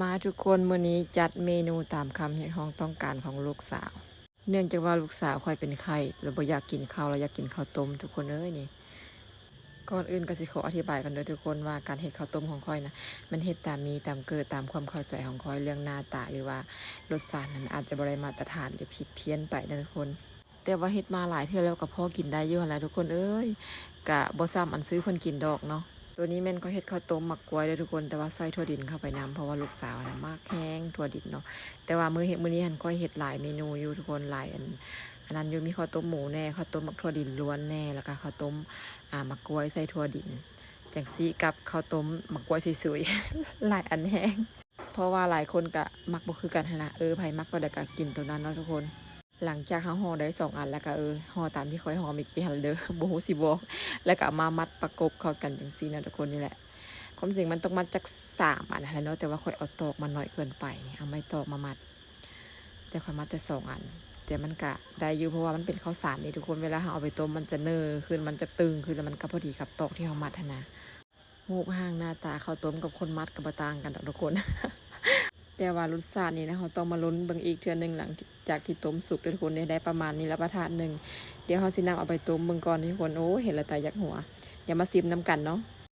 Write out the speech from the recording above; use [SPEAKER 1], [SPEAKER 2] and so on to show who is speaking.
[SPEAKER 1] มาทุกคนมื้อนี้จัดเมนูตามคำเรียกร้องต้องการของลูกสาวเนื่องจากว่าลูกสาวค่อยเป็นไข้แล้วบ่อยากกินข้าวแล้วอยากกินข้าวต้มทุกคนเอ้ยนี่ก่อนอื่นก็สิขออธิบายกันด้วยทุกคนว่าการเฮ็ดข้าวต้มของค่อยนะมันเฮ็ดตามมีตามเกิดตามความเข้าใจของค่อยเรื่องหน้าตาหรือว่ารสชาตินั้นอาจจะบ่ได้มาตรฐานหรือผิดเพี้ยนไปนะทุกคนแต่ว่าเฮ็ดมาหลายเทื่อแล้วก็พอกินได้อยู่หั่นแหละทุกคนเอ้ยก็บ่ซ้ำอันซื้อเพิ่นกินดอกเนาะ ตัวนี้แม่นก็เฮ็ดข้าวต้มหมักกล้วยได้ทุกคนแต่ว่าใส่ถั่วดินเข้าไปน้ำเพราะว่าลูกสาวนะมากแห้งถั่วดินเนาะแต่ว่ามื้อนี้หันก้อยเฮ็ดหลายเมนูอยู่ทุกคนหลายอันนั้นอยู่มีข้าวต้มหมูแน่ข้าวต้มหมักถั่วดินล้วนแน่แล้วก็ข้าวต้มหมักกล้วยใส่ถั่วดินจังซี่กับข้าวต้มหมักกล้วยสวยๆ หลายอันแห้งเพราะว่าหลายคนก็มักบ่คือกันหั่นล่ะไผมักตัวใดก็กินตัวนั้นเนาะทุกคนหลังจากห่อได้2 อันแล้วก็ห่อตามที่ค่อยห่อเมื่อกี้หั่นเด้อบ่ฮู้สิบอก แล้วก็มามัดประกบเข้ากันจังซี่นะทุกคนนี่แหละความจริงมันต้องมัดจาก3 อันนะเนาะแต่ว่าค่อยเอาตอกมาน้อยเกินไปนี่เอาไม้ตอกมามัดแต่ค่อยมัดแต่2 อันแต่มันก็ได้อยู่เพราะว่ามันเป็นข้าวสารนี่ทุกคนเวลาเราเอาไปต้มมันจะเนอขึ้นมันจะตึงขึ้นแล้วมันก็พอดีกับตอกที่เรามัดนะรูปร่างหน้าตาข้าวต้มกับคนมัดกับต่างกันทุกคน แต่ว่ารสชาตินี่นะเราต้องมาลุ้นเบิ่งอีกเทื่อนึงหลังจากที่ต้มสุกทุกคนได้ประมาณนี้ละประทานหนึ่งเดี๋ยวเราสินำเอาไปต้มเบิ่งก่อนทุกคนโอ้เห็นแล้วตายักหัวเดี๋ยวมาซิมน้ำกันเนาะ